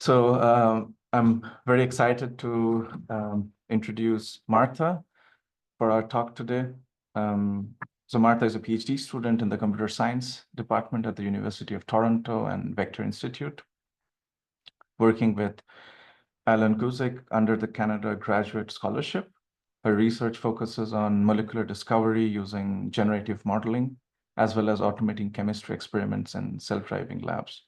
I'm very excited to introduce Marta for our talk today. Marta is a PhD student in the computer science department at the University of Toronto and Vector Institute, working with Alán Aspuru-Guzik under the Canada Graduate Scholarship. Her research focuses on molecular discovery using generative modeling, as well as automating chemistry experiments in self-driving labs.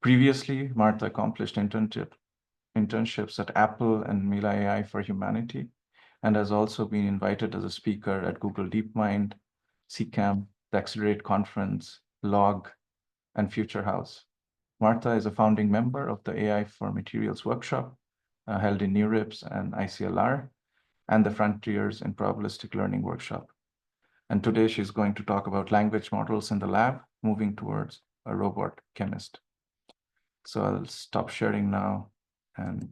Previously, Marta accomplished internships at Apple and Mila AI for Humanity, and has also been invited as a speaker at Google Deepmind, CECAM, the Accelerate Conference, LoGG, and FutureHouse. Marta is a founding member of the AI for Materials workshop held in NeurIPS and ICLR, and the Frontiers in Probabilistic Learning workshop. And today she's going to talk about language models in the lab, moving towards a robot chemist. So I'll stop sharing now, and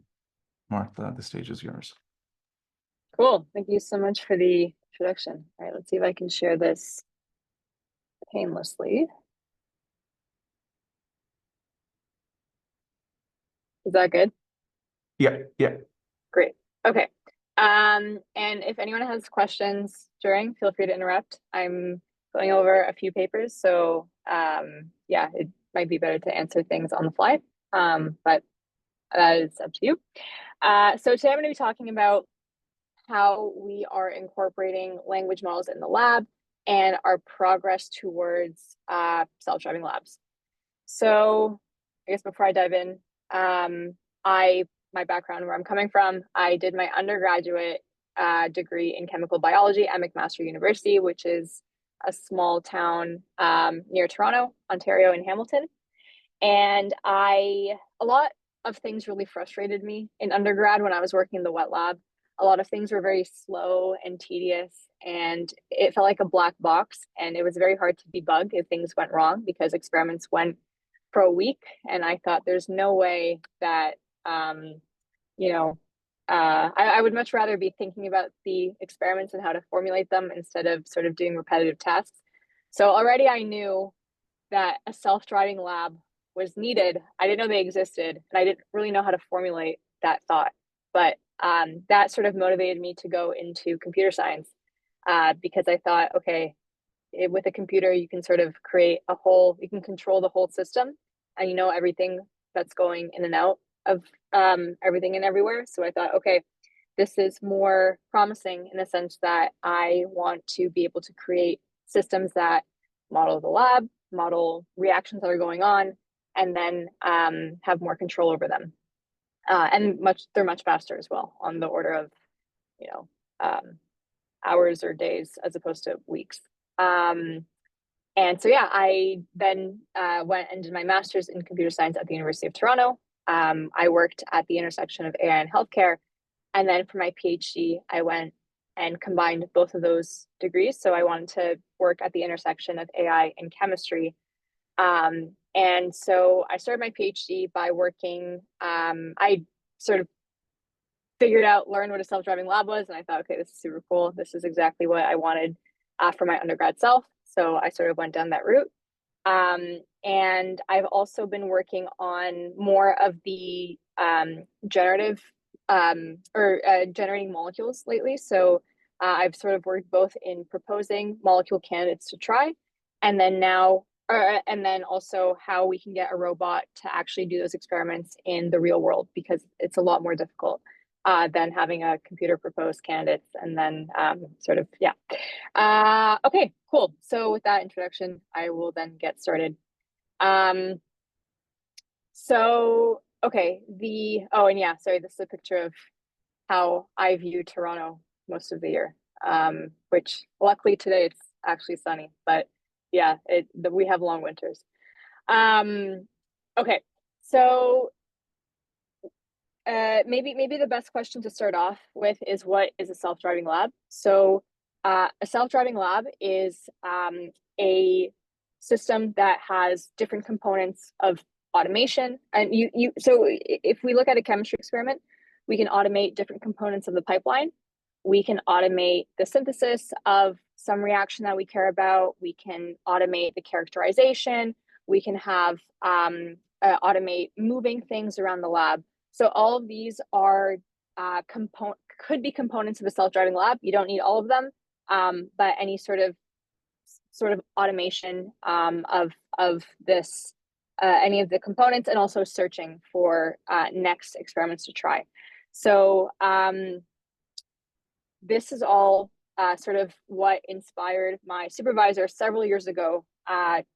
Marta, the stage is yours. Cool. Thank you so much for the introduction. All right, let's see if I can share this painlessly. Is that good? Yeah. Great. Okay. And if anyone has questions during, feel free to interrupt. I'm going over a few papers, so yeah, it might be better to answer things on the fly, but that is up to you. So today I'm going to be talking about how we are incorporating language models in the lab and our progress towards self-driving labs. So I guess before I dive in, my background, where I'm coming from, I did my undergraduate degree in chemical biology at McMaster University, which is a small town near Toronto, Ontario, in Hamilton. And a lot of things really frustrated me in undergrad when I was working in the wet lab. A lot of things were very slow and tedious, and it felt like a black box, and it was very hard to debug if things went wrong because experiments went for a week, and I thought there's no way that I would much rather be thinking about the experiments and how to formulate them instead of sort of doing repetitive tasks. So already I knew that a self-driving lab was needed. I didn't know they existed, and I didn't really know how to formulate that thought. But that sort of motivated me to go into computer science because I thought, okay, with a computer, you can sort of you can control the whole system, and you know everything that's going in and out of everything and everywhere. So I thought, okay, this is more promising in the sense that I want to be able to create systems that model the lab, model reactions that are going on, and then have more control over them. And they're much faster as well, on the order of, hours or days as opposed to weeks. And so, yeah, I then went and did my master's in computer science at the University of Toronto. I worked at the intersection of AI and healthcare. And then for my PhD, I went and combined both of those degrees. So I wanted to work at the intersection of AI and chemistry. And so I started my PhD by working, I sort of learned what a self-driving lab was. And I thought, okay, this is super cool. This is exactly what I wanted for my undergrad self. So I sort of went down that route. And I've also been working on more of the generative generating molecules lately. So I've sort of worked both in proposing molecule candidates to try, and then also how we can get a robot to actually do those experiments in the real world, because it's a lot more difficult than having a computer propose candidates and then okay, cool. So with that introduction, I will then get started. Okay, this is a picture of how I view Toronto most of the year, which luckily today it's actually sunny, but yeah, we have long winters. Okay, so maybe the best question to start off with is, what is a self-driving lab? So a self-driving lab is a system that has different components of automation. And so if we look at a chemistry experiment, we can automate different components of the pipeline. We can automate the synthesis of some reaction that we care about. We can automate the characterization. We can have automate moving things around the lab. So all of these are could be components of a self-driving lab. You don't need all of them, but any sort of automation of this, any of the components, and also searching for next experiments to try. So this is all sort of what inspired my supervisor several years ago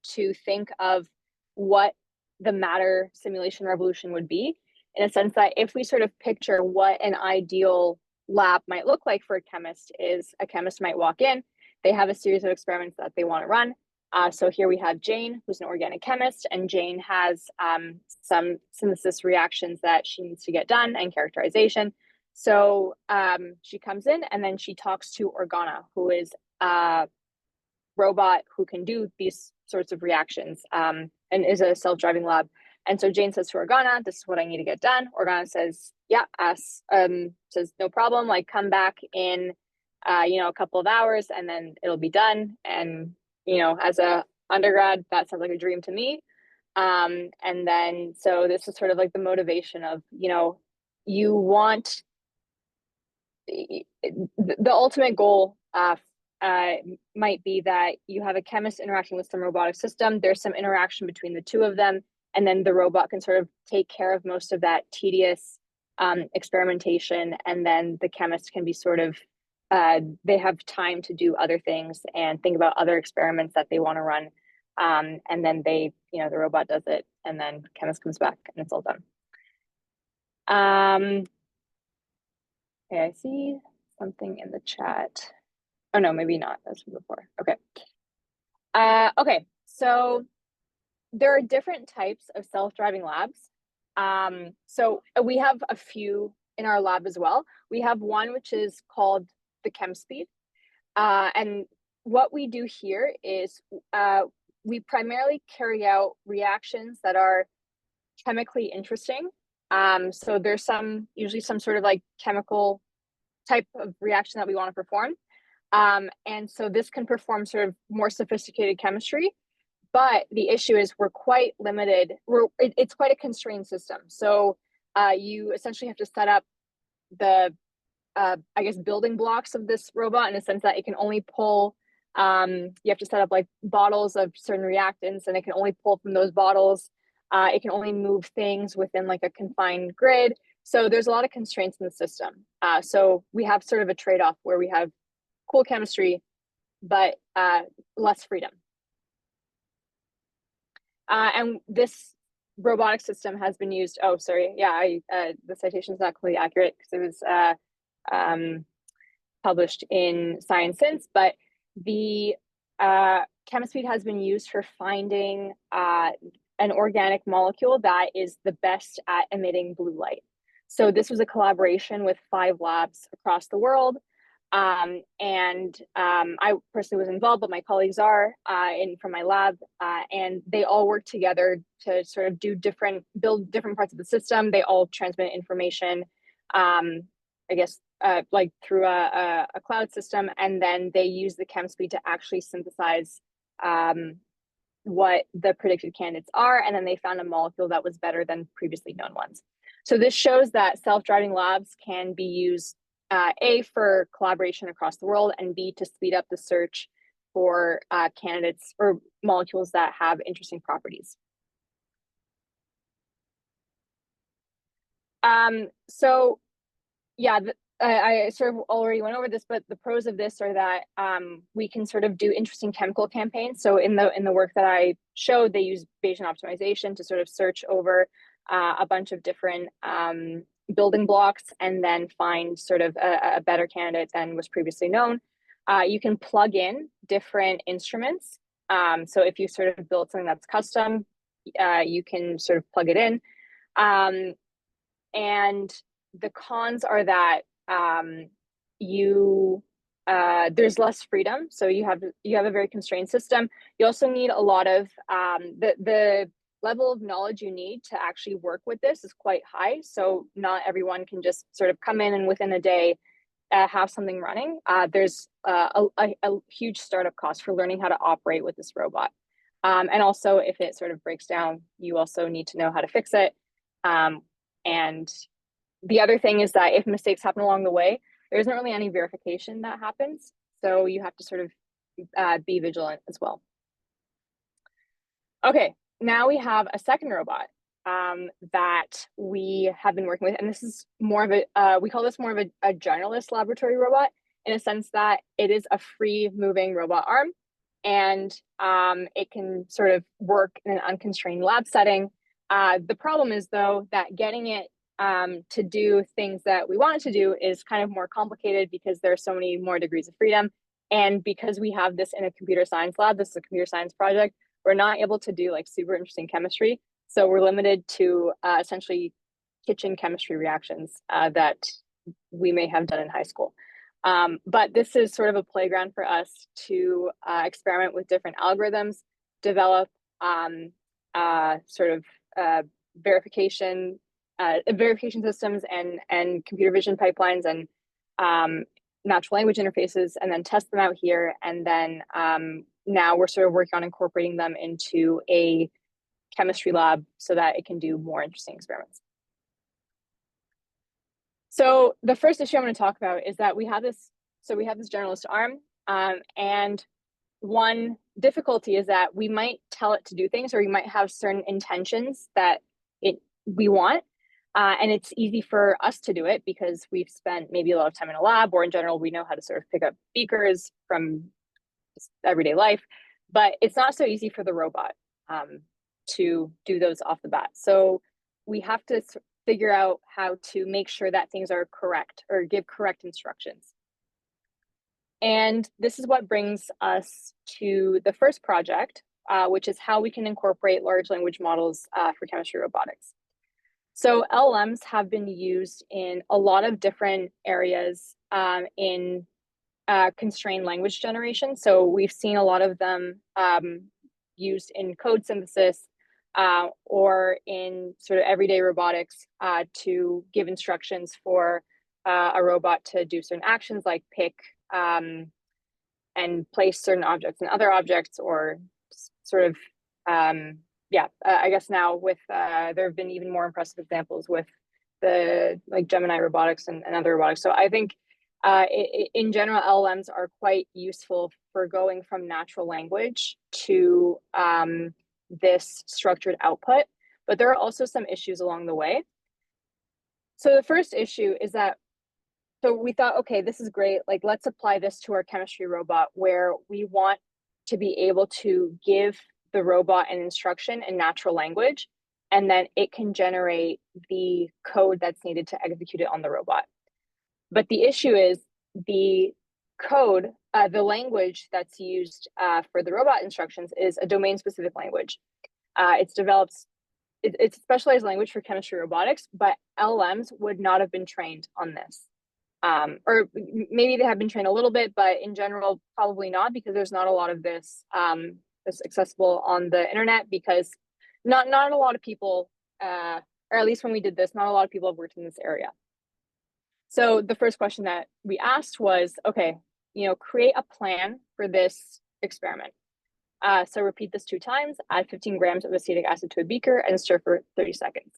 to think of what the matter simulation revolution would be, in a sense that if we sort of picture what an ideal lab might look like for a chemist, is a chemist might walk in, they have a series of experiments that they want to run. So here we have Jane, who's an organic chemist, and Jane has some synthesis reactions that she needs to get done and characterization. So she comes in and then she talks to Organa, who is a robot who can do these sorts of reactions and is a self-driving lab. And so Jane says to Organa, this is what I need to get done. Organa says, yeah, says no problem, like come back in a couple of hours and then it'll be done. And as a undergrad, that sounds like a dream to me. And then so this is sort of like the motivation of, you want the ultimate goal might be that you have a chemist interacting with some robotic system. There's some interaction between the two of them, and then the robot can sort of take care of most of that tedious experimentation, and then the chemist can be sort of they have time to do other things and think about other experiments that they want to run, and then the robot does it, and then the chemist comes back and it's all done. Okay, I see something in the chat. Oh no, maybe not. That's from before. Okay. Okay, so there are different types of self-driving labs. So we have a few in our lab as well. We have one which is called the ChemSpeed. And what we do here is we primarily carry out reactions that are chemically interesting. So there's usually some sort of like chemical type of reaction that we want to perform. And so this can perform sort of more sophisticated chemistry, but the issue is we're quite limited. It's quite a constrained system. So you essentially have to set up the, I guess, building blocks of this robot in a sense that it can only pull, you have to set up like bottles of certain reactants, and it can only pull from those bottles. It can only move things within like a confined grid. So there's a lot of constraints in the system. So we have sort of a trade-off where we have cool chemistry, but less freedom. And this robotic system has been used, oh, sorry, yeah, the citation is not completely accurate because it was published in Science Since, but the ChemSpeed has been used for finding an organic molecule that is the best at emitting blue light. So this was a collaboration with 5 labs across the world. I personally was involved, but my colleagues are from my lab, and they all work together to sort of build different parts of the system. They all transmit information, I guess, like through a cloud system, and then they use the ChemSpeed to actually synthesize what the predicted candidates are, and then they found a molecule that was better than previously known ones. So this shows that self-driving labs can be used A, for collaboration across the world, and B, to speed up the search for candidates or molecules that have interesting properties. So yeah, I sort of already went over this, but the pros of this are that we can sort of do interesting chemical campaigns. So in the work that I showed, they use Bayesian optimization to sort of search over a bunch of different building blocks and then find sort of a better candidate than was previously known. You can plug in different instruments. So if you sort of build something that's custom, you can sort of plug it in. And the cons are that there's less freedom. So you have a very constrained system. You also need a lot of the level of knowledge you need to actually work with this is quite high. So not everyone can just sort of come in and within a day have something running. There's a huge startup cost for learning how to operate with this robot. And also, if it sort of breaks down, you also need to know how to fix it. And the other thing is that if mistakes happen along the way, there isn't really any verification that happens. So you have to sort of be vigilant as well. Okay, now we have a second robot that we have been working with. And this is more of a, we call this more of a generalist laboratory robot, in a sense that it is a free moving robot arm. And it can sort of work in an unconstrained lab setting. The problem is, though, that getting it to do things that we want it to do is kind of more complicated because there are so many more degrees of freedom. And because we have this in a computer science lab, this is a computer science project, we're not able to do like super interesting chemistry. So we're limited to essentially kitchen chemistry reactions that we may have done in high school. But this is sort of a playground for us to experiment with different algorithms, develop sort of verification systems and computer vision pipelines and natural language interfaces, and then test them out here. And then now we're sort of working on incorporating them into a chemistry lab so that it can do more interesting experiments. So the first issue I'm going to talk about is that we have this generalist arm, and one difficulty is that we might tell it to do things, or we might have certain intentions that we want, and it's easy for us to do it because we've spent maybe a lot of time in a lab, or in general, we know how to sort of pick up beakers from just everyday life, but it's not so easy for the robot to do those off the bat. So we have to figure out how to make sure that things are correct or give correct instructions. And this is what brings us to the first project, which is how we can incorporate large language models for chemistry robotics. So LLMs have been used in a lot of different areas in constrained language generation. So we've seen a lot of them used in code synthesis or in sort of everyday robotics to give instructions for a robot to do certain actions like pick and place certain objects in other objects, or sort of, I guess now with, there have been even more impressive examples with the like Gemini robotics and other robotics. So I think in general, LLMs are quite useful for going from natural language to this structured output, but there are also some issues along the way. So the first issue is that, so we thought, okay, this is great. Like, let's apply this to our chemistry robot where we want to be able to give the robot an instruction in natural language, and then it can generate the code that's needed to execute it on the robot. But the issue is the code, the language that's used for the robot instructions is a domain-specific language. It's a specialized language for chemistry robotics, but LLMs would not have been trained on this. Or maybe they have been trained a little bit, but in general, probably not, because there's not a lot of this that's accessible on the internet, because not a lot of people, or at least when we did this, not a lot of people have worked in this area. So the first question that we asked was, okay, create a plan for this experiment. So repeat this 2 times, add 15 grams of acetic acid to a beaker, and stir for 30 seconds.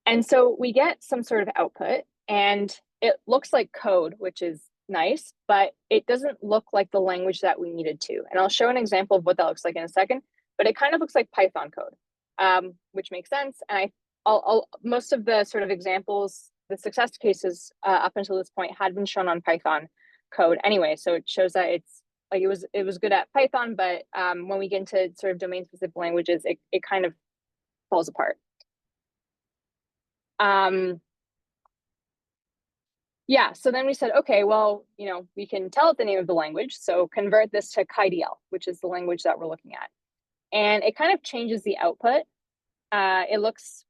And so we get some sort of output, and it looks like code, which is nice, but it doesn't look like the language that we needed to. And I'll show an example of what that looks like in a second, but it kind of looks like Python code, which makes sense. And most of the sort of examples, the success cases up until this point had been shown on Python code anyway. So it shows that it's like it was good at Python, but when we get into sort of domain-specific languages, it kind of falls apart. Yeah, so then we said, okay, well, we can tell it the name of the language. So convert this to KDL, which is the language that we're looking at. And it kind of changes the output. It looks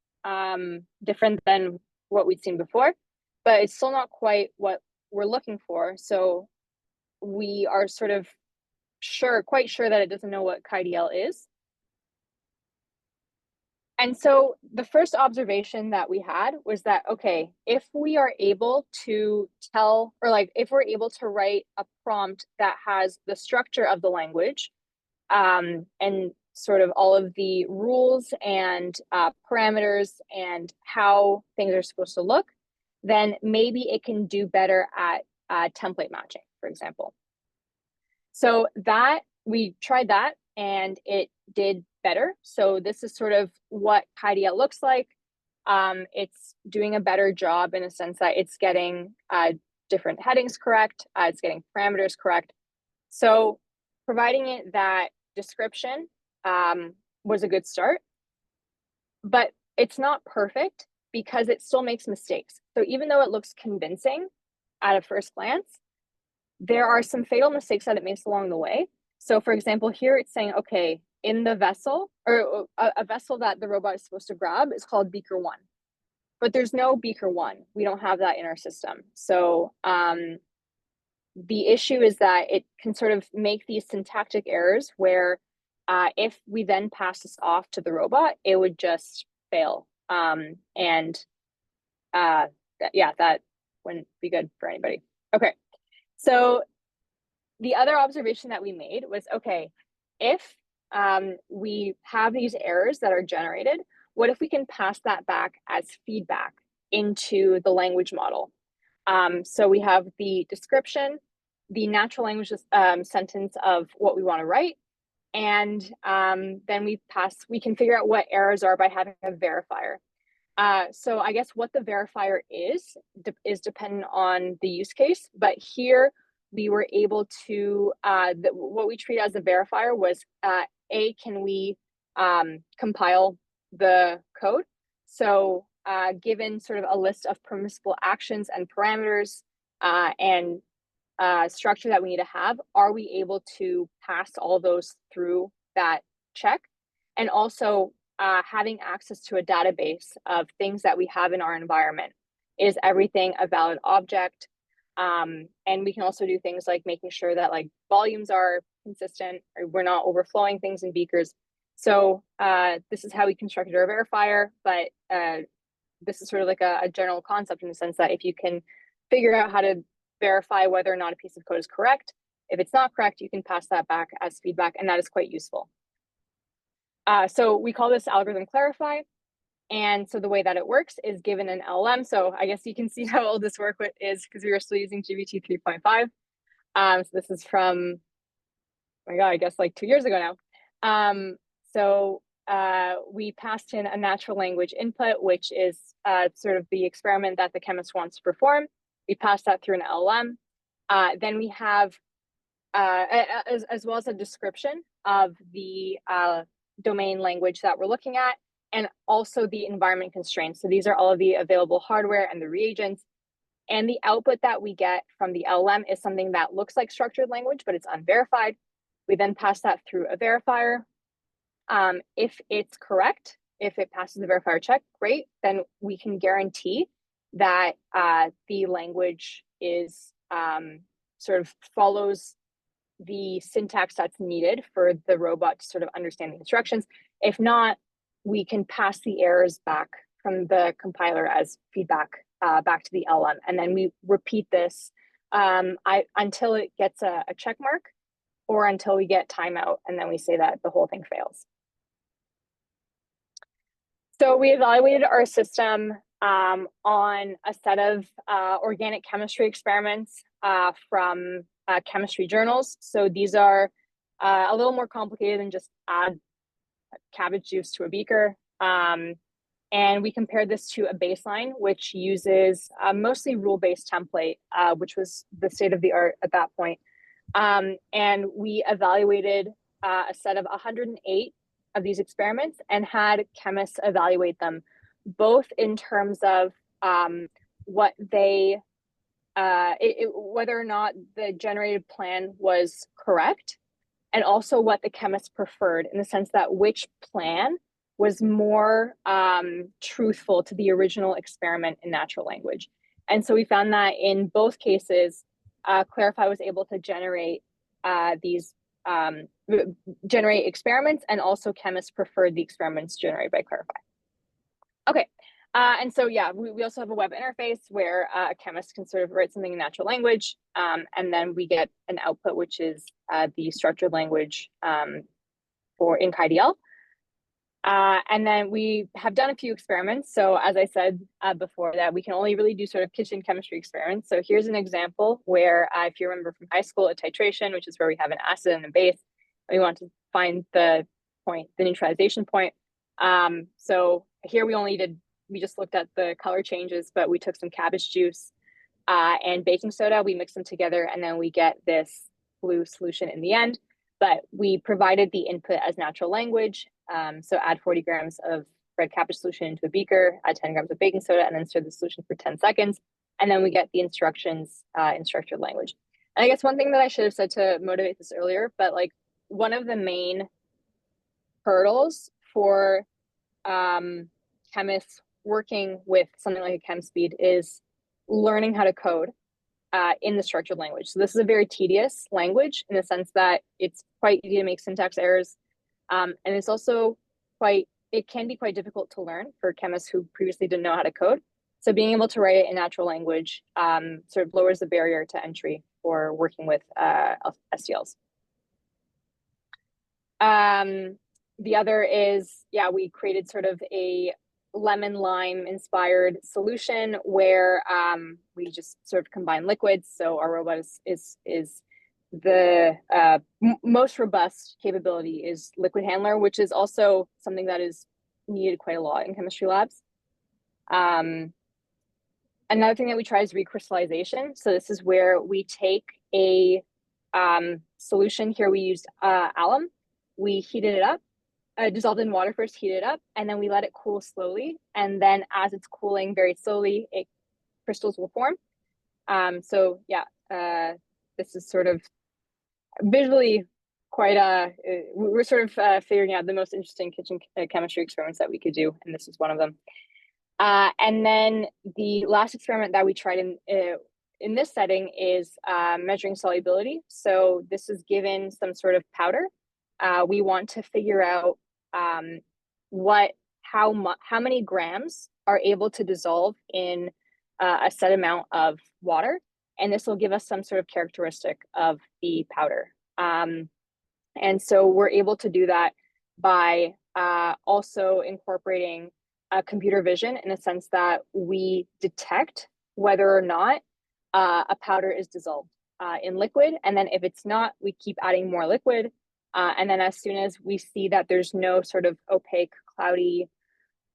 different than what we'd seen before, but it's still not quite what we're looking for. So we are sort of quite sure that it doesn't know what KDL is. And so the first observation that we had was that, okay, if we are able to tell, or like if we're able to write a prompt that has the structure of the language, and sort of all of the rules and parameters and how things are supposed to look, then maybe it can do better at template matching, for example. So that we tried that and it did better. So this is sort of what KaiDL looks like. It's doing a better job in a sense that it's getting different headings correct. It's getting parameters correct. So providing it that description was a good start, but it's not perfect because it still makes mistakes. So even though it looks convincing at a first glance, there are some fatal mistakes that it makes along the way. So for example, here it's saying, okay, in the vessel, or a vessel that the robot is supposed to grab is called beaker 1, but there's no beaker 1. We don't have that in our system. So the issue is that it can sort of make these syntactic errors where if we then pass this off to the robot, it would just fail. That wouldn't be good for anybody. Okay, so the other observation that we made was, okay, if we have these errors that are generated, what if we can pass that back as feedback into the language model? So we have the description, the natural language sentence of what we want to write, and then we can figure out what errors are by having a verifier. So I guess what the verifier is dependent on the use case, but here we were able to, what we treat as a verifier was, can we compile the code? So given sort of a list of permissible actions and parameters and structure that we need to have, are we able to pass all those through that check? And also having access to a database of things that we have in our environment. Is everything a valid object? And we can also do things like making sure that like volumes are consistent, or we're not overflowing things in beakers. So this is how we constructed our verifier, but this is sort of like a general concept in the sense that if you can figure out how to verify whether or not a piece of code is correct, if it's not correct, you can pass that back as feedback, and that is quite useful. So we call this algorithm clarify. And so the way that it works is given an LLM. So I guess you can see how old this work is because we were still using GPT 3.5. So this is from, oh my God, I guess like 2 years ago now. We passed in a natural language input, which is sort of the experiment that the chemist wants to perform. We pass that through an LLM. Then we have, as well as a description of the domain language that we're looking at, and also the environment constraints. So these are all of the available hardware and the reagents. And the output that we get from the LLM is something that looks like structured language, but it's unverified. We then pass that through a verifier. If it's correct, if it passes the verifier check, great, then we can guarantee that the language is sort of follows the syntax that's needed for the robot to sort of understand the instructions. If not, we can pass the errors back from the compiler as feedback back to the LM. And then we repeat this until it gets a check mark or until we get timeout, and then we say that the whole thing fails. So we evaluated our system on a set of organic chemistry experiments from chemistry journals. So these are a little more complicated than just add cabbage juice to a beaker. And we compared this to a baseline, which uses mostly rule-based template, which was the state of the art at that point. And we evaluated a set of 108 of these experiments and had chemists evaluate them, both in terms of what they, whether or not the generated plan was correct, and also what the chemists preferred, in the sense that which plan was more truthful to the original experiment in natural language. And so we found that in both cases, Clarify was able to generate generate experiments, and also chemists preferred the experiments generated by Clarify. Okay, and so yeah, we also have a web interface where a chemist can sort of write something in natural language, and then we get an output, which is the structured language in KDL. And then we have done a few experiments. So as I said before, that we can only really do sort of kitchen chemistry experiments. So here's an example where if you remember from high school, a titration, which is where we have an acid and a base, we want to find the neutralization point. So here we just looked at the color changes, but we took some cabbage juice and baking soda, we mix them together, and then we get this blue solution in the end. But we provided the input as natural language. So add 40 grams of red cabbage solution into a beaker, add 10 grams of baking soda, and then stir the solution for 10 seconds. And then we get the instructions in structured language. And I guess one thing that I should have said to motivate this earlier, but like one of the main hurdles for chemists working with something like a ChemSpeed is learning how to code in the structured language. So this is a very tedious language in the sense that it's quite easy to make syntax errors. And it's also it can be quite difficult to learn for chemists who previously didn't know how to code. So being able to write it in natural language sort of lowers the barrier to entry for working with STLs. The other is, we created sort of a lemon lime inspired solution where we just sort of combine liquids. So our robot is the most robust capability is liquid handler, which is also something that is needed quite a lot in chemistry labs. Another thing that we try is recrystallization. So this is where we take a solution. Here we used alum. We heated it up, dissolved in water first, heated it up, and then we let it cool slowly. And then as it's cooling very slowly, crystals will form. This is sort of visually quite we're sort of figuring out the most interesting kitchen chemistry experiments that we could do, and this is one of them. And then the last experiment that we tried in this setting is measuring solubility. So this is given some sort of powder. We want to figure out how many grams are able to dissolve in a set amount of water, and this will give us some sort of characteristic of the powder. And so we're able to do that by also incorporating computer vision in a sense that we detect whether or not a powder is dissolved in liquid. And then if it's not, we keep adding more liquid. And then as soon as we see that there's no sort of opaque, cloudy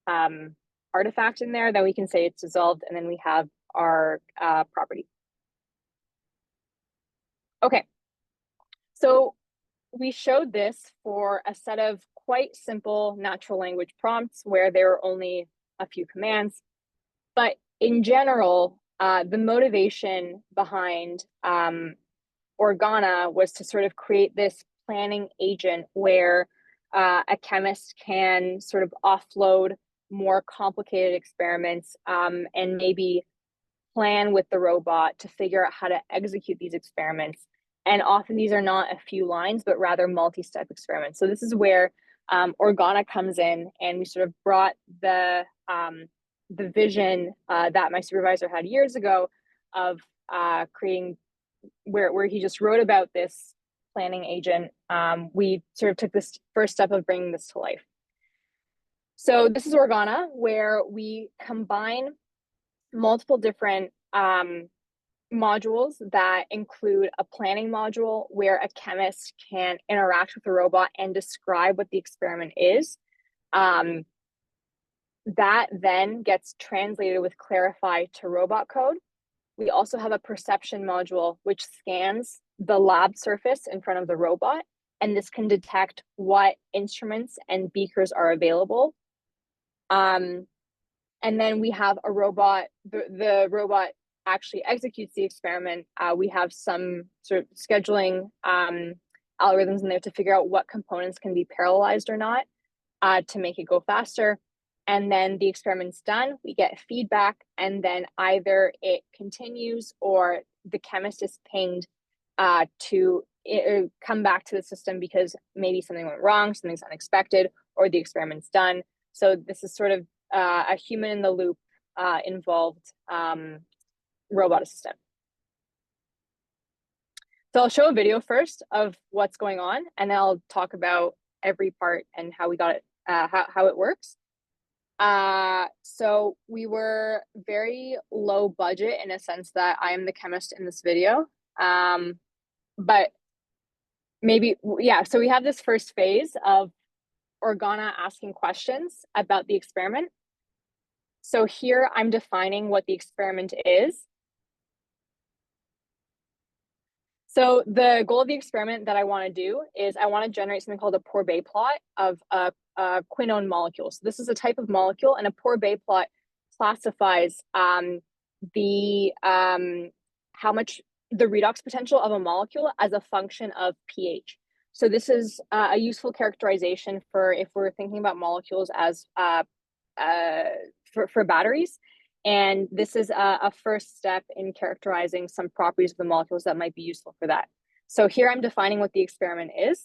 artifact in there, then we can say it's dissolved, and then we have our property. Okay, so we showed this for a set of quite simple natural language prompts where there are only a few commands. But in general, the motivation behind Organa was to sort of create this planning agent where a chemist can sort of offload more complicated experiments and maybe plan with the robot to figure out how to execute these experiments. And often these are not a few lines, but rather multi-step experiments. So this is where Organa comes in, and we sort of brought the vision that my supervisor had years ago of creating where he just wrote about this planning agent. We sort of took this first step of bringing this to life. So this is Organa, where we combine multiple different modules that include a planning module where a chemist can interact with the robot and describe what the experiment is. That then gets translated with Clarify to robot code. We also have a perception module which scans the lab surface in front of the robot, and this can detect what instruments and beakers are available. And then we have a robot, the robot actually executes the experiment. We have some sort of scheduling algorithms in there to figure out what components can be parallelized or not to make it go faster. And then the experiment's done, we get feedback, and then either it continues or the chemist is pinged to come back to the system because maybe something went wrong, something's unexpected, or the experiment's done. So this is sort of a human in the loop involved robot assistant. So I'll show a video first of what's going on, and then I'll talk about every part and how we got it, how it works. So we were very low budget in a sense that I am the chemist in this video. But maybe, yeah, so we have this first phase of Organa asking questions about the experiment. So here I'm defining what the experiment is. So the goal of the experiment that I want to do is I want to generate something called a Probabilistic plot of a quinone molecule. So this is a type of molecule, and a Probabilistic plot classifies the how much the redox potential of a molecule as a function of pH. So this is a useful characterization for if we're thinking about molecules as for batteries. And this is a first step in characterizing some properties of the molecules that might be useful for that. So here I'm defining what the experiment is.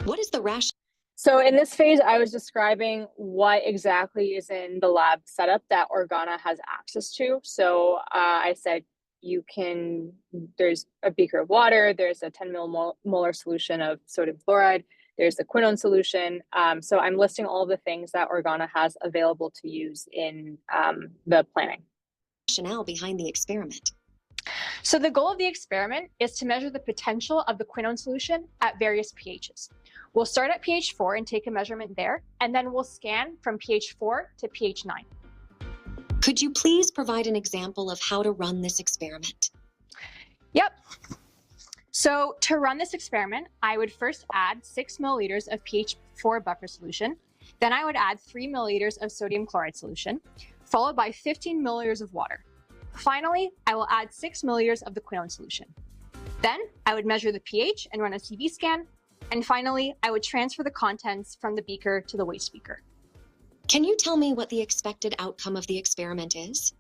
What is the rationale? So in this phase, I was describing what exactly is in the lab setup that Organa has access to. So I said there's a beaker of water, there's a 10 millimolar solution of sodium chloride, there's the quinone solution. So I'm listing all the things that Organa has available to use in the planning. Rationale behind the experiment. So the goal of the experiment is to measure the potential of the quinone solution at various pHs. We'll start at pH 4 and take a measurement there, and then we'll scan from pH 4 to pH 9. Could you please provide an example of how to run this experiment? Yep. So to run this experiment, I would first add 6 milliliters of pH 4 buffer solution. Then I would add 3 milliliters of sodium chloride solution, followed by 15 milliliters of water. Finally, I will add 6 milliliters of the quinone solution. Then I would measure the pH and run a CV scan. And finally, I would transfer the contents from the beaker to the waste beaker. Can you tell me what the expected outcome of the experiment is?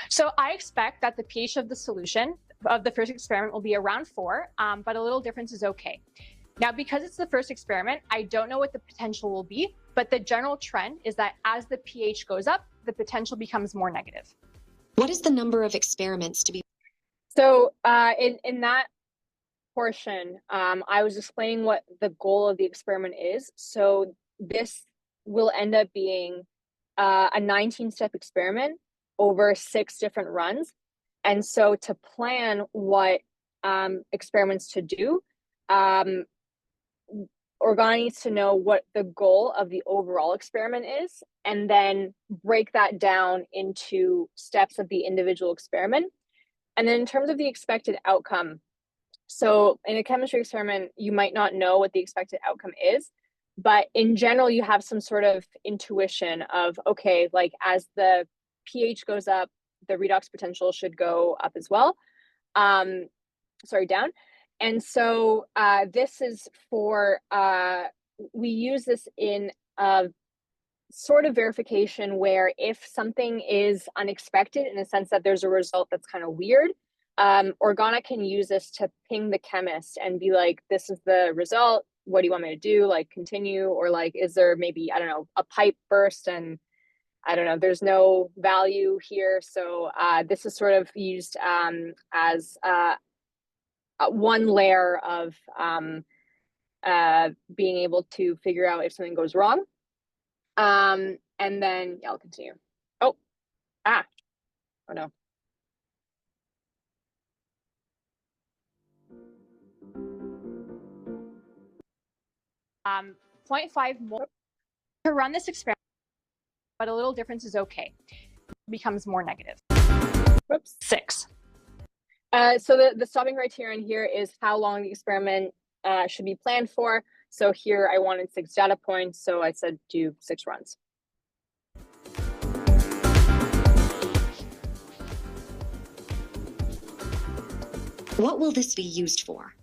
So I expect that the pH of the solution of the first experiment will be around 4, but a little difference is okay. Now, because it's the first experiment, I don't know what the potential will be, but the general trend is that as the pH goes up, the potential becomes more negative. What is the number of experiments to be? So in that portion, I was explaining what the goal of the experiment is. So this will end up being a 19-step experiment over 6 different runs. And so to plan what experiments to do, Organa needs to know what the goal of the overall experiment is, and then break that down into steps of the individual experiment. And then in terms of the expected outcome, so in a chemistry experiment, you might not know what the expected outcome is, but in general, you have some sort of intuition of, okay, like as the pH goes up, the redox potential should go up as well. Down. And so this is for, we use this in a sort of verification where if something is unexpected in the sense that there's a result that's kind of weird, Organa can use this to ping the chemist and be like, this is the result. What do you want me to do? Like continue, or like, is there maybe, I don't know, a pipe burst and I don't know, there's no value here. So this is sort of used as one layer of being able to figure out if something goes wrong. And then yeah, I'll continue. Oh no. 0.5 more to run this experiment, but a little difference is okay. Becomes more negative. Whoops. 6. So the stopping criterion here is how long the experiment should be planned for. So here I wanted 6 data points, so I said do 6 runs. What will this be used for?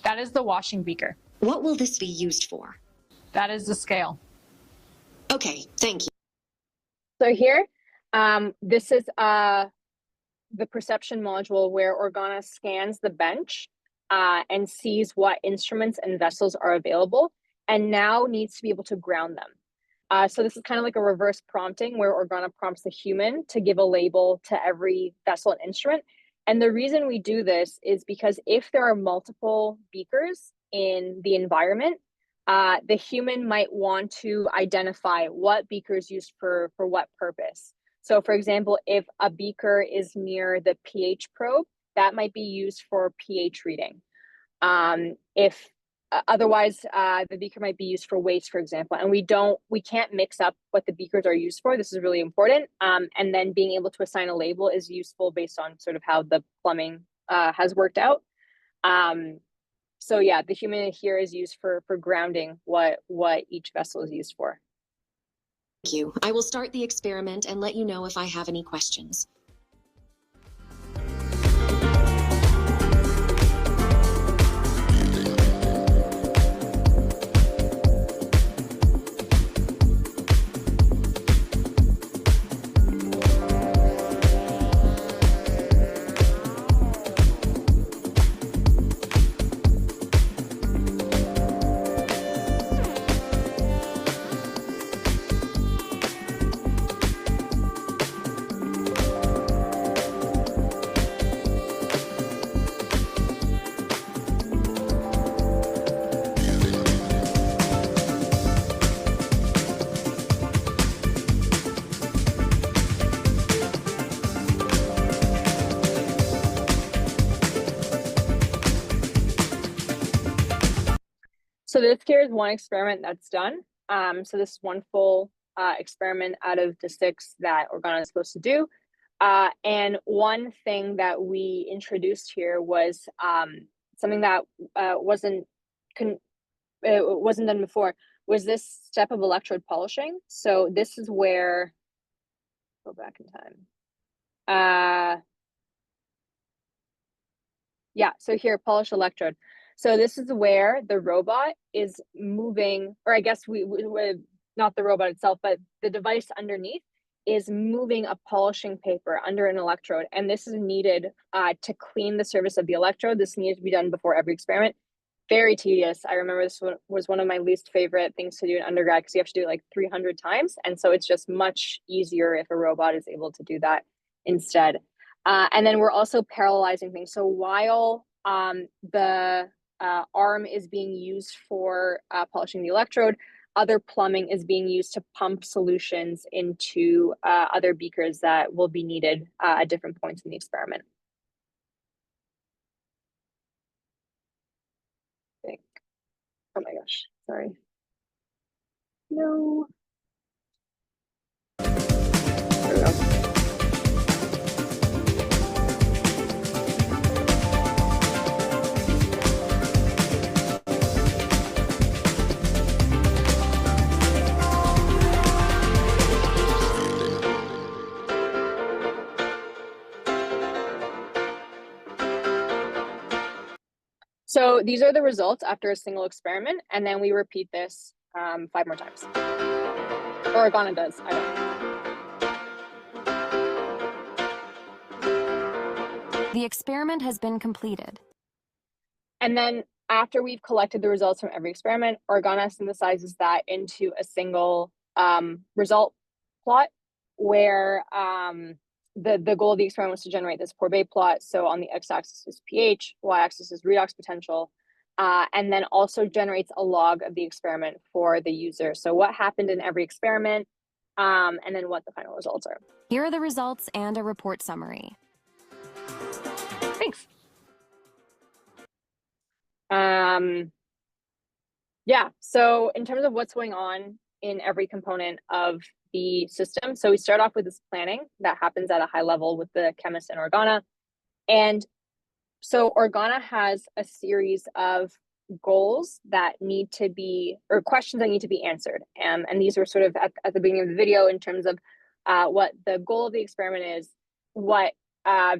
That is the washing beaker. What will this be used for? That is the scale. Okay, thank you. So here, this is the perception module where Organa scans the bench and sees what instruments and vessels are available, and now needs to be able to ground them. So this is kind of like a reverse prompting where Organa prompts the human to give a label to every vessel and instrument, And the reason we do this is because if there are multiple beakers in the environment, the human might want to identify what beaker is used for what purpose. So for example, if a beaker is near the pH probe, that might be used for pH reading. If otherwise, the beaker might be used for waste, for example, and we can't mix up what the beakers are used for. This is really important. And then being able to assign a label is useful based on sort of how the plumbing has worked out. So yeah, the human here is used for grounding what each vessel is used for. Thank you. I will start the experiment and let you know if I have any questions. So this here is one experiment that's done. So this is one full experiment out of the 6 that Organa is supposed to do. And one thing that we introduced here was something that wasn't done before, was this step of electrode polishing. So this is where, go back in time. Yeah, so here, polish electrode. So this is where the robot is moving, or I guess we not the robot itself, but the device underneath is moving a polishing paper under an electrode. And this is needed to clean the surface of the electrode. This needs to be done before every experiment. Very tedious. I remember this was one of my least favorite things to do in undergrad because you have to do it like 300 times. And so it's just much easier if a robot is able to do that instead. And then we're also parallelizing things. So while the arm is being used for polishing the electrode, other plumbing is being used to pump solutions into other beakers that will be needed at different points in the experiment. I think. Oh my gosh, sorry. No. There we go. So these are the results after a single experiment, and then we repeat this 5 more times. Or Organa does, I don't. The experiment has been completed. And then after we've collected the results from every experiment, Organa synthesizes that into a single result plot where the goal of the experiment was to generate this Courbet plot. So on the x-axis is pH, y-axis is redox potential, and then also generates a log of the experiment for the user. So what happened in every experiment, and then what the final results are. Here are the results and a report summary. Thanks. Yeah, so in terms of what's going on in every component of the system, so we start off with this planning that happens at a high level with the chemist and Organa. And so Organa has a series of goals that need to be, or questions that need to be answered. And these were sort of at the beginning of the video in terms of what the goal of the experiment is, what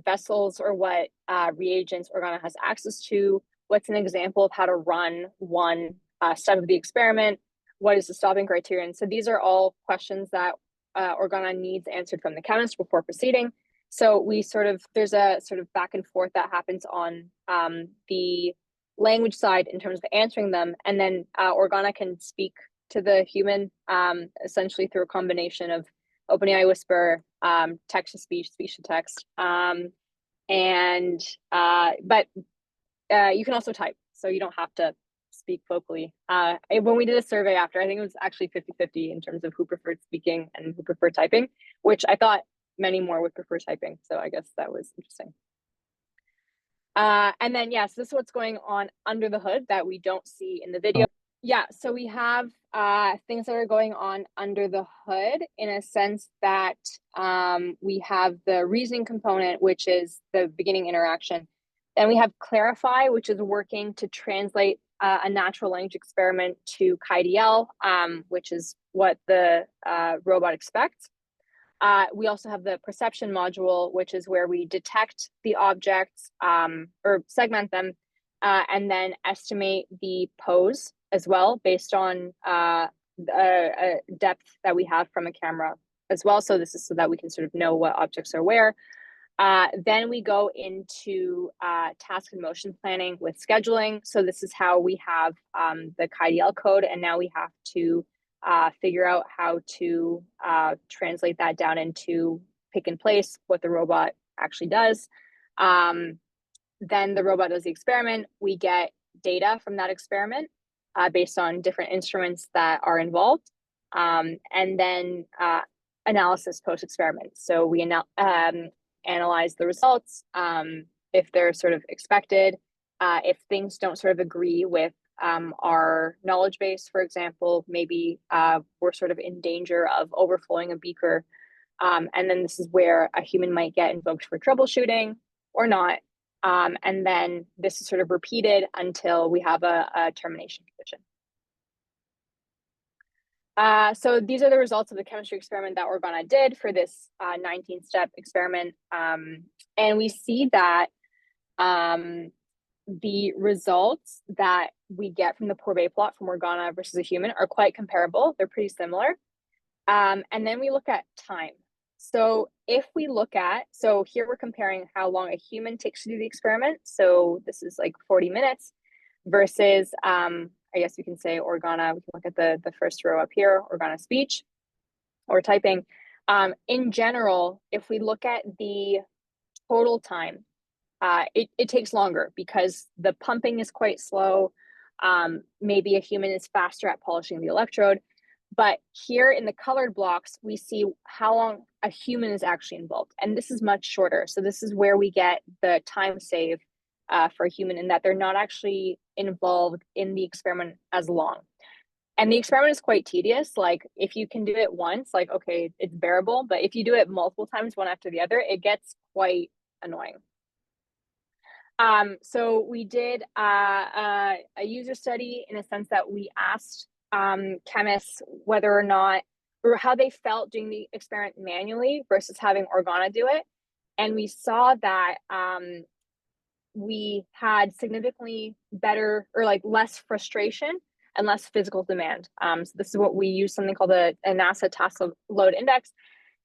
vessels or what reagents Organa has access to, what's an example of how to run one step of the experiment, what is the stopping criterion. So these are all questions that Organa needs answered from the chemist before proceeding. So there's a sort of back and forth that happens on the language side in terms of answering them. And then Organa can speak to the human essentially through a combination of OpenAI Whisper, text to speech, speech to text. And but you can also type, so you don't have to speak vocally. When we did a survey after, I think it was actually 50-50 in terms of who preferred speaking and who preferred typing, which I thought many more would prefer typing. So I guess that was interesting. And then, yes, this is what's going on under the hood that we don't see in the video. Yeah, so we have things that are going on under the hood in a sense that we have the reasoning component, which is the beginning interaction. Then we have clarify, which is working to translate a natural language experiment to KDL, which is what the robot expects. We also have the perception module, which is where we detect the objects or segment them and then estimate the pose as well based on depth that we have from a camera as well. So this is so that we can sort of know what objects are where. Then we go into task and motion planning with scheduling. So this is how we have the KDL code, and now we have to figure out how to translate that down into pick and place, what the robot actually does. Then the robot does the experiment. We get data from that experiment based on different instruments that are involved. And then analysis post-experiment. So we analyze the results, if they're sort of expected, if things don't sort of agree with our knowledge base, for example, maybe we're sort of in danger of overflowing a beaker. And then this is where a human might get invoked for troubleshooting or not. And then this is sort of repeated until we have a termination condition. So these are the results of the chemistry experiment that Urbana did for this 19-step experiment. And we see that the results that we get from the Porbet plot from Organa versus a human are quite comparable. They're pretty similar. And then we look at time. So if we look at, so here we're comparing how long a human takes to do the experiment. So this is like 40 minutes versus, I guess we can say Organa. We can look at the first row up here, Organa speech or typing. In general, if we look at the total time, it takes longer because the pumping is quite slow. Maybe a human is faster at polishing the electrode. But here in the colored blocks, we see how long a human is actually involved. And this is much shorter. So this is where we get the time save for a human, in that they're not actually involved in the experiment as long. And the experiment is quite tedious. Like if you can do it once, like, okay, it's bearable. But if you do it multiple times, one after the other, it gets quite annoying. So we did a user study in a sense that we asked chemists whether or not, or how they felt doing the experiment manually versus having Organa do it. And we saw that we had significantly better, or like less frustration and less physical demand. So this is what we use, something called a NASA task load index.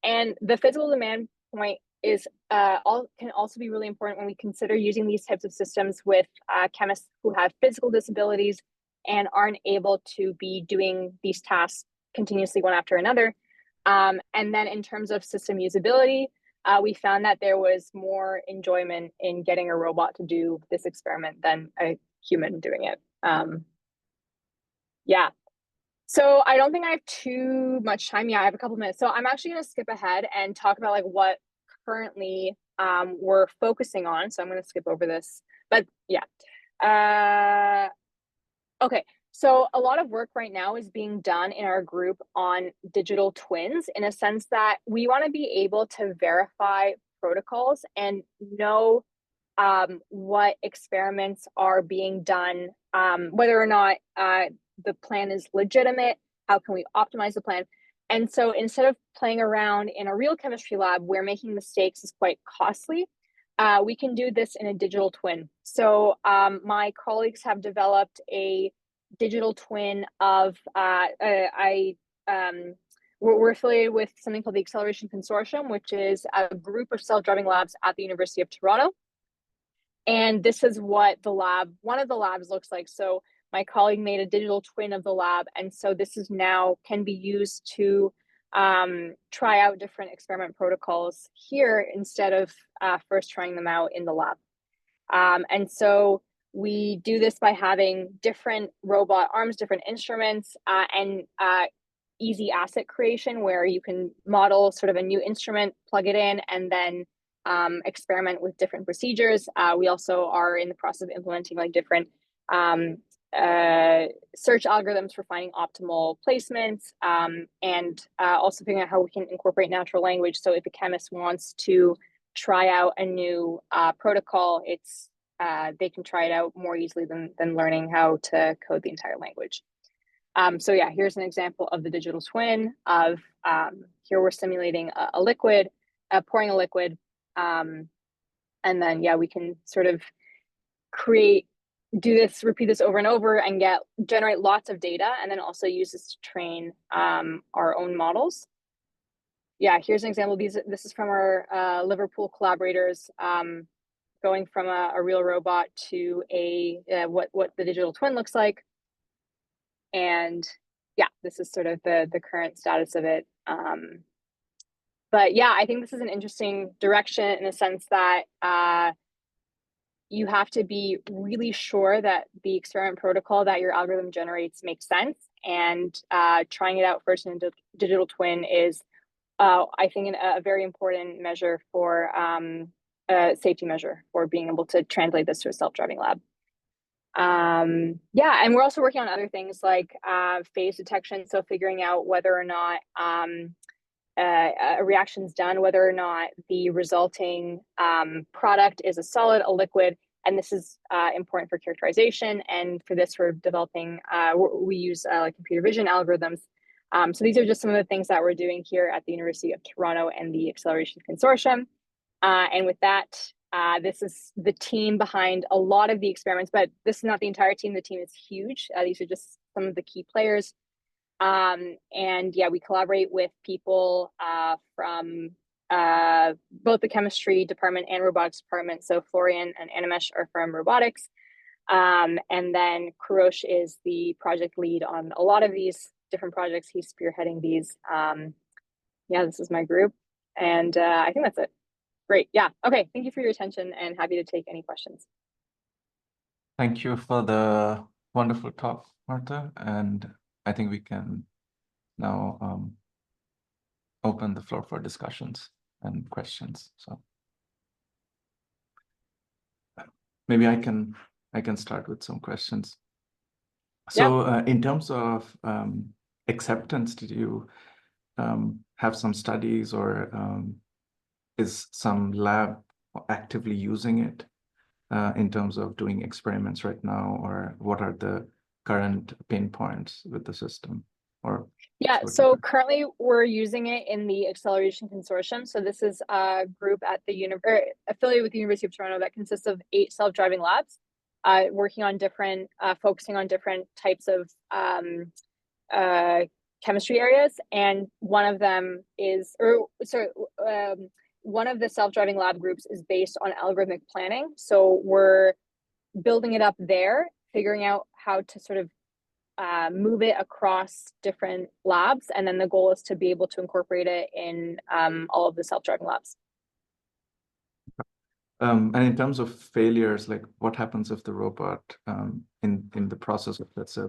And the physical demand point is can also be really important when we consider using these types of systems with chemists who have physical disabilities and aren't able to be doing these tasks continuously one after another. And then in terms of system usability, we found that there was more enjoyment in getting a robot to do this experiment than a human doing it. Yeah. So I don't think I have too much time. Yeah, I have a couple minutes. So I'm actually going to skip ahead and talk about like what currently we're focusing on. So I'm going to skip over this, but yeah. Okay, so a lot of work right now is being done in our group on digital twins, in a sense that we want to be able to verify protocols and know what experiments are being done, whether or not the plan is legitimate, how can we optimize the plan. And so instead of playing around in a real chemistry lab where making mistakes is quite costly, we can do this in a digital twin. So my colleagues have developed a digital twin of, we're affiliated with something called the Acceleration Consortium, which is a group of self-driving labs at the University of Toronto. And this is what the lab, one of the labs looks like. So my colleague made a digital twin of the lab. And so this is now can be used to try out different experiment protocols here instead of first trying them out in the lab. And so we do this by having different robot arms, different instruments, and easy asset creation where you can model sort of a new instrument, plug it in, and then experiment with different procedures. We also are in the process of implementing like different search algorithms for finding optimal placements, and also figuring out how we can incorporate natural language. So if a chemist wants to try out a new protocol, it's they can try it out more easily than learning how to code the entire language. So yeah, here's an example of the digital twin of, here we're simulating a liquid, pouring a liquid. And then, yeah, we can sort of repeat this over and over and generate lots of data, and then also use this to train our own models. Yeah, here's an example. This is from our Liverpool collaborators, going from a real robot to what the digital twin looks like. And yeah, this is sort of the current status of it. But yeah, I think this is an interesting direction in the sense that you have to be really sure that the experiment protocol that your algorithm generates makes sense. And trying it out first in a digital twin is, I think, a very important measure for a safety measure for being able to translate this to a self-driving lab. Yeah, and we're also working on other things like phase detection. So figuring out whether or not a reaction's done, whether or not the resulting product is a solid, a liquid, and this is important for characterization. And for this, we're developing, we use like computer vision algorithms. So these are just some of the things that we're doing here at the University of Toronto and the Acceleration Consortium. And with that, this is the team behind a lot of the experiments, but this is not the entire team. The team is huge. These are just some of the key players. And yeah, we collaborate with people from both the chemistry department and robotics department. So Florian and Animesh are from robotics. And then Kurosh is the project lead on a lot of these different projects. He's spearheading these. Yeah, this is my group. And I think that's it. Great. Yeah. Okay. Thank you for your attention and happy to take any questions. Thank you for the wonderful talk, Marta. And I think we can now open the floor for discussions and questions. So maybe I can start with some questions. So in terms of acceptance, did you have some studies or is some lab actively using it in terms of doing experiments right now, or what are the current pain points with the system? Or yeah, so currently we're using it in the Acceleration Consortium. So this is a group at the affiliated with the University of Toronto that consists of 8 self-driving labs, working on different, focusing on different types of chemistry areas. And one of them is, one of the self-driving lab groups is based on algorithmic planning. So we're building it up there, figuring out how to sort of move it across different labs. And then the goal is to be able to incorporate it in all of the self-driving labs. And in terms of failures, like what happens if the robot in the process of, let's say,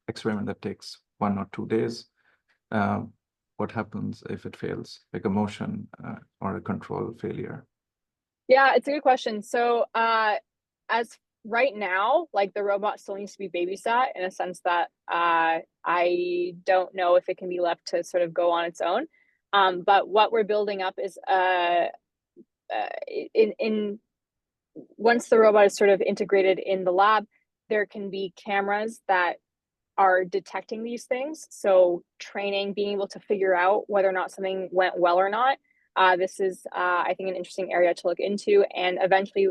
experiment that takes 1 or 2 days, what happens if it fails, like a motion or a control failure? Yeah, it's a good question. So as right now, like the robot still needs to be babysat in a sense that I don't know if it can be left to sort of go on its own. But what we're building up is once the robot is sort of integrated in the lab, there can be cameras that are detecting these things. So training, being able to figure out whether or not something went well or not. This is, I think, an interesting area to look into. And eventually,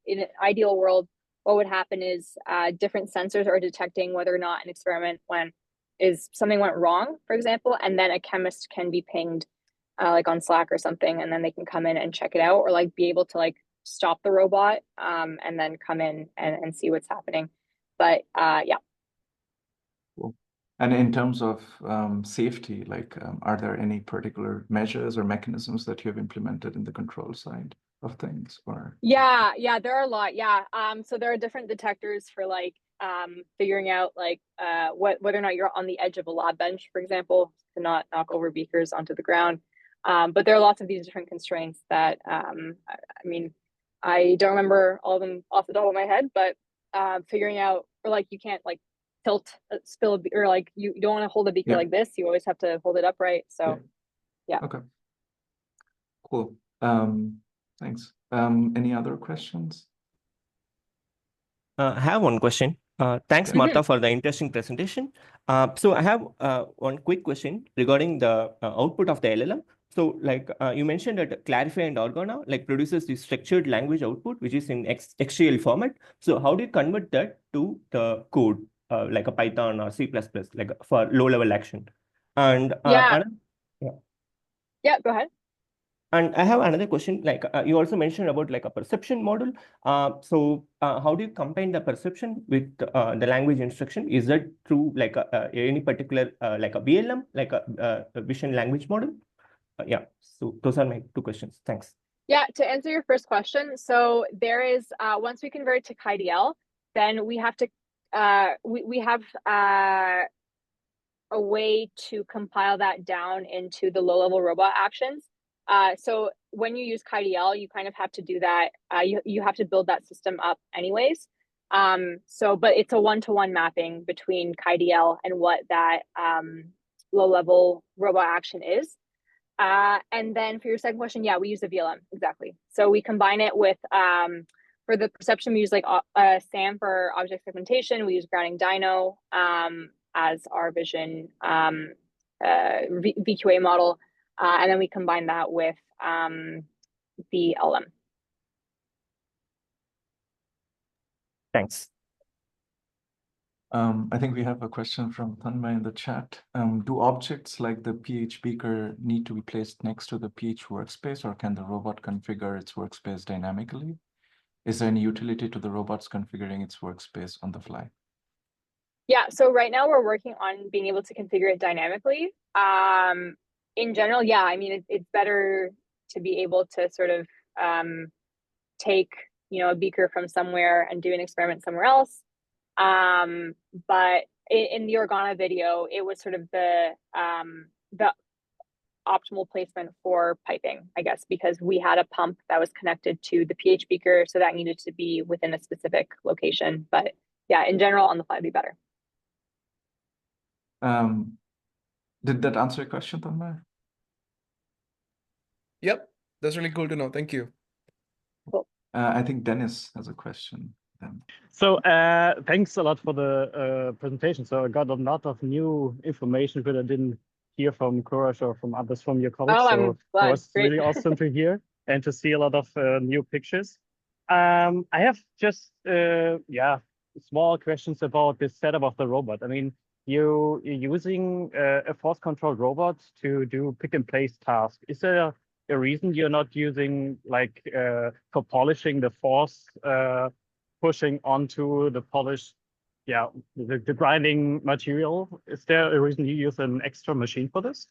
in an ideal world, what would happen is different sensors are detecting whether or not an experiment something went wrong, for example, and then a chemist can be pinged like on Slack or something, and then they can come in and check it out, or like be able to like stop the robot and then come in and see what's happening. But yeah. Cool. And in terms of safety, like, are there any particular measures or mechanisms that you have implemented in the control side of things? Or Yeah, there are a lot. Yeah. So there are different detectors for like figuring out like whether or not you're on the edge of a lab bench, for example, to not knock over beakers onto the ground. But there are lots of these different constraints that I mean, I don't remember all of them off the top of my head, but figuring out, or like you can't like tilt, spill a or like you don't want to hold a beaker like this. You always have to hold it upright. So yeah. Okay. Cool. Thanks. Any other questions? I have one question. Thanks, Marta, for the interesting presentation. So I have one quick question regarding the output of the LLM. So like you mentioned that Clarify and Organa like produces the structured language output, which is in XML format. So how do you convert that to the code, like a Python or C++, like for low-level action? And Yeah, go ahead. And I have another question, like you also mentioned about like a perception model. So how do you combine the perception with the language instruction? Is that through like any particular like a VLM, like a vision language model? Yeah, so those are my two questions. Thanks. Yeah, to answer your first question, so there is once we convert it to KDL, then we have to we have a way to compile that down into the low-level robot actions. So when you use KDL, you kind of have to do that. You have to build that system up anyways. But it's a one-to-one mapping between KDL and what that low-level robot action is. And then for your second question, yeah, we use a VLM, exactly. So we combine it with, for the perception, we use like SAM for object segmentation. We use grounding dyno as our vision VQA model. And then we combine that with the LM. Thanks. I think we have a question from Tanmay in the chat. Do objects like the pH beaker need to be placed next to the pH workspace, or can the robot configure its workspace dynamically? Is there any utility to the robots configuring its workspace on the fly? Yeah, so right now we're working on being able to configure it dynamically. In general, yeah, I mean, it's better to be able to sort of take, a beaker from somewhere and do an experiment somewhere else. But in the Organa video, it was sort of the optimal placement for piping, I guess, because we had a pump that was connected to the pH beaker, so that needed to be within a specific location. But yeah, in general, on the fly would be better. Did that answer your question, Tanmay? Yep, that's really cool to know. Thank you. Cool. I think Dennis has a question. So thanks a lot for the presentation. So I got a lot of new information that I didn't hear from Courage or from others from your colleagues. Oh, so I'm glad. it was Great. really awesome to hear and to see a lot of new pictures. I have just small questions about the setup of the robot. I mean, you're using a force controlled robot to do pick and place tasks. Is there a reason you're not using like for polishing the force pushing onto the polished, the grinding material? Is there a reason you use an extra machine for this?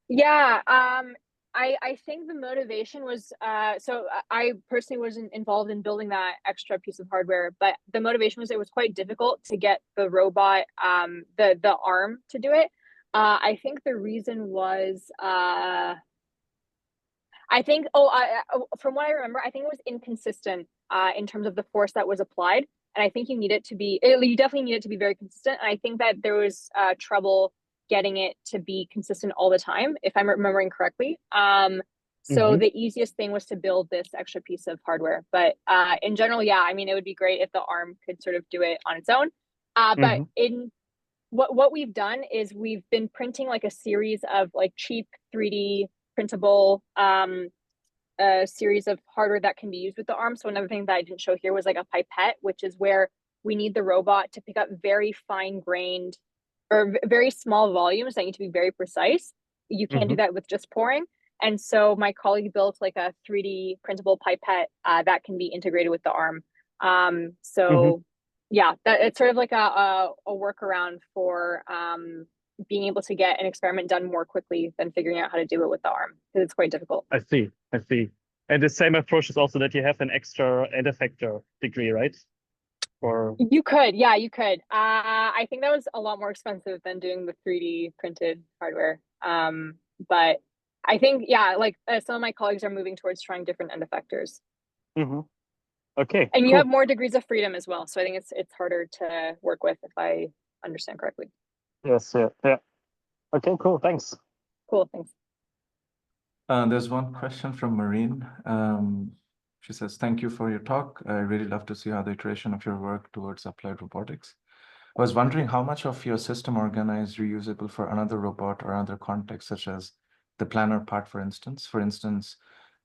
Yeah, I think the motivation was, so I personally wasn't involved in building that extra piece of hardware, but the motivation was it was quite difficult to get the robot, the arm to do it. I think the reason was, I think, from what I remember, I think it was inconsistent in terms of the force that was applied. And I think you definitely need it to be very consistent. And I think that there was trouble getting it to be consistent all the time, if I'm remembering correctly. So the easiest thing was to build this extra piece of hardware. But in general, yeah, I mean, it would be great if the arm could sort of do it on its own. But in what we've done is we've been printing like a series of like cheap 3D printable a series of hardware that can be used with the arm. So another thing that I didn't show here was like a pipette, which is where we need the robot to pick up very fine grained or very small volumes that need to be very precise. You can't do that with just pouring. And so my colleague built like a 3D printable pipette that can be integrated with the arm. So yeah, that it's sort of like a workaround for being able to get an experiment done more quickly than figuring out how to do it with the arm, because it's quite difficult. I see. I see. And the same approach is also that you have an extra end effector degree, right? Or You could, yeah, you could. I think that was a lot more expensive than doing the 3D printed hardware. But I think, yeah, like some of my colleagues are moving towards trying different end effectors. okay, And you cool. have more degrees of freedom as well. So I think it's harder to work with, if I understand correctly. Yes, yeah. Okay, cool. Thanks. Cool, thanks. There's one question from Marine. She says, thank you for your talk. I really love to see how the iteration of your work towards applied robotics. I was wondering how much of your system organa is reusable for another robot or other context, such as the planner part, for instance. For instance,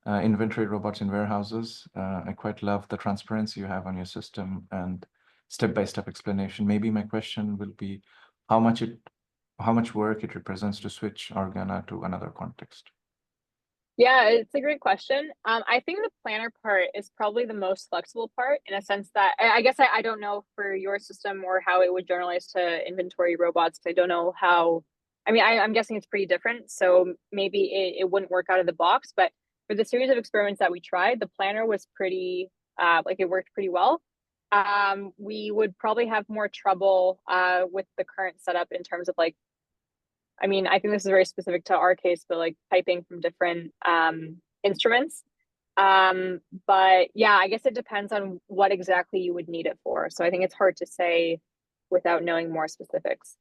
inventory robots in warehouses. I quite love the transparency you have on your system and step-by-step explanation. Maybe my question will be how much work it represents to switch organa to another context. Yeah, it's a great question. I think the planner part is probably the most flexible part, in a sense that I guess I don't know for your system or how it would generalize to inventory robots. I don't know how, I mean, I'm guessing it's pretty different. So maybe it wouldn't work out of the box, but for the series of experiments that we tried, the planner was pretty, like it worked pretty well. We would probably have more trouble with the current setup in terms of like, I mean, I think this is very specific to our case, but like piping from different instruments. But yeah, I guess it depends on what exactly you would need it for. So I think it's hard to say without knowing more specifics.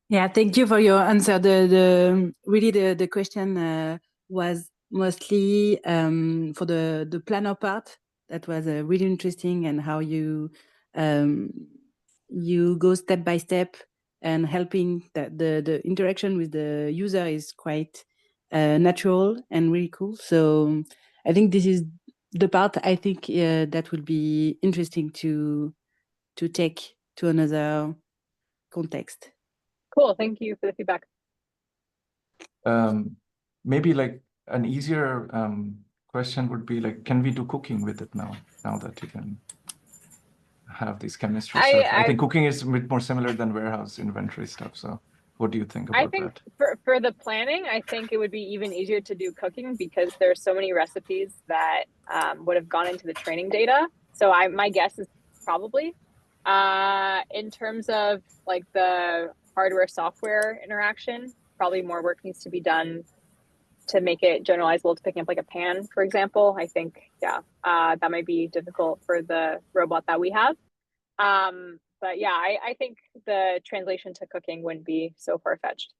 Yeah, thank you for your answer. The question was mostly for the planner part. That was really interesting, and how you go step by step and helping that the interaction with the user is quite natural and really cool. So I think this is the part I think that will be interesting to take to another context. Cool. Thank you for the feedback. Maybe like an easier question would be like, can we do cooking with it now that you can have these chemistry stuff? I think cooking is a bit more similar than warehouse inventory stuff. So what do you think about that? For the planning, I think it would be even easier to do cooking, because there's so many recipes that would have gone into the training data. So my guess is probably. In terms of like the hardware software interaction, probably more work needs to be done to make it generalizable to picking up like a pan, for example. I think, yeah, that might be difficult for the robot that we have. But yeah, I think the translation to cooking wouldn't be so far-fetched.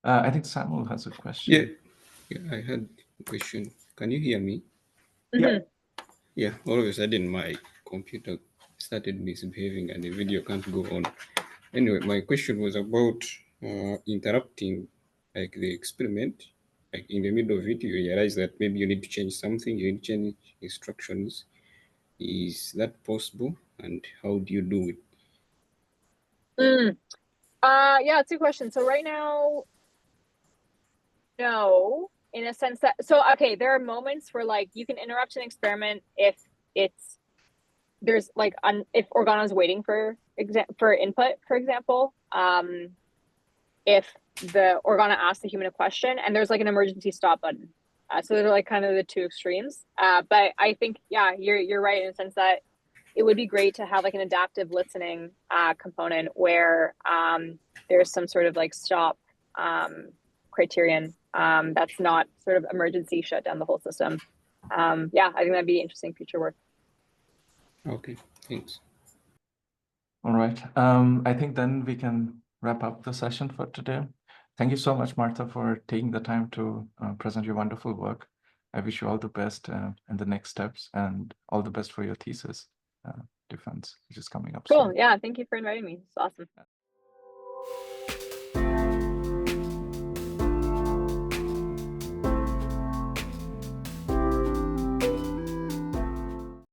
I think Samuel has a question. Yeah, I had a question. Can you hear me? Yeah. Yeah, all of a sudden my computer started misbehaving and the video can't go on. Anyway, my question was about interrupting like the experiment. Like in the middle of it, you realize that maybe you need to change something, you need to change instructions. Is that possible? And how do you do it? Yeah, it's a good question. So right now, no, in a sense that, so okay, there are moments where like you can interrupt an experiment if there's like if organa is waiting for input, for example. If the organa asks the human a question and there's like an emergency stop button. So they're like kind of the two extremes. But I think, yeah, you're right in the sense that it would be great to have like an adaptive listening component where there's some sort of like stop criterion that's not sort of emergency shut down the whole system. Yeah, I think that'd be interesting future work. Okay, thanks. All right. I think then we can wrap up the session for today. Thank you so much, Marta, for taking the time to present your wonderful work. I wish you all the best in the next steps, and all the best for your thesis defense, which is coming up soon. Cool. Yeah, thank you for inviting me. It's awesome.